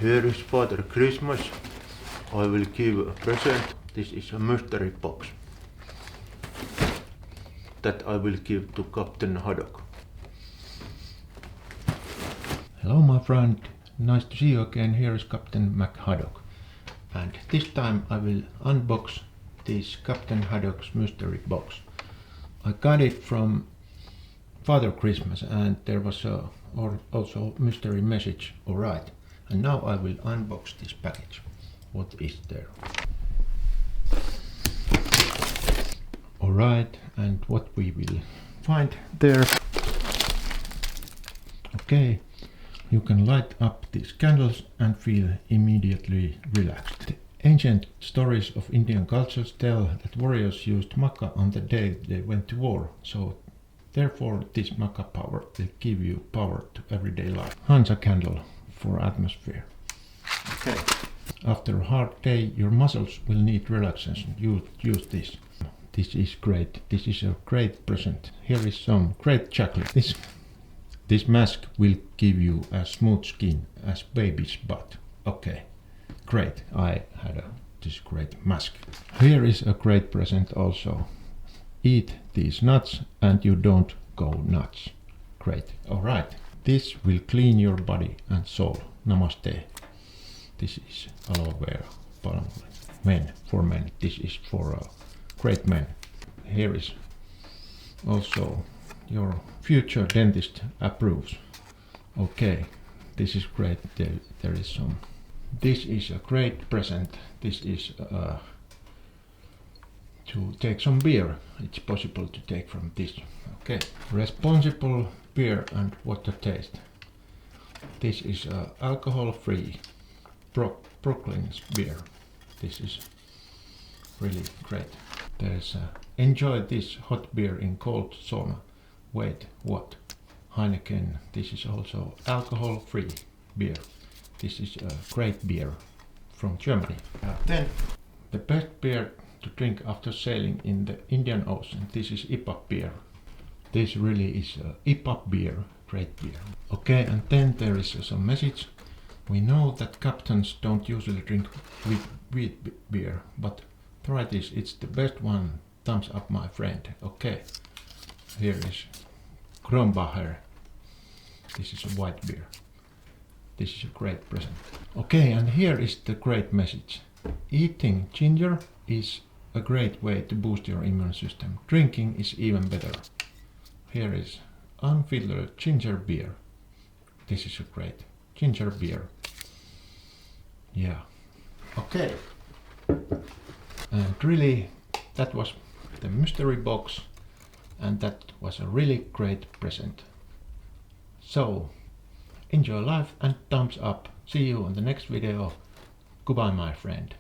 Here is Father Christmas. I will give a present. This is a mystery box that I will give to Captain Haddock. Hello my friend, nice to see you again. Here is Captain McHaddock. And this time I will unbox this Captain Haddock's mystery box. I got it from Father Christmas and there was also mystery message, alright. And now I will unbox this package. What is there? Alright, and what we will find there. Okay, you can light up these candles and feel immediately relaxed. The ancient stories of Indian cultures tell that warriors used maca on the day they went to war, so therefore this maca power will give you power to everyday life. Hansa candle for atmosphere. Okay. After a hard day, your muscles will need relaxation. Use this. This is great. This is a great present. Here is some great chocolate. This mask will give you a smooth skin as baby's butt. Okay, great. I had this great mask. Here is a great present also. Eat these nuts and you don't go nuts. Great. Alright. This will clean your body and soul. Namaste. This is aloe vera palm oil. For men. This is for great men. Here is also your future dentist approves. Okay, this is great. There is some. This is a great present. This is to take some beer. It's possible to take from this. Okay, responsible beer and water taste. This is alcohol-free Brooklyn's beer. This is really great. There's enjoy this hot beer in cold sauna. Wait, what? Heineken. This is also alcohol-free beer. This is a great beer from Germany. Then the best beer to drink after sailing in the Indian Ocean. This is IPA beer. This really is IPA beer. Great beer. Okay, and then there is some message. We know that captains don't usually drink wheat beer, but try this. It's the best one. Thumbs up, my friend. Okay. Here is Kronbacher. This is a white beer. This is a great present. Okay, and here is the great message. Eating ginger is a great way to boost your immune system. Drinking is even better. Here is unfiltered ginger beer. This is a great ginger beer. Yeah. Okay. And really, that was the mystery box. And that was a really great present. So, enjoy life and thumbs up. See you on the next video. Goodbye, my friend.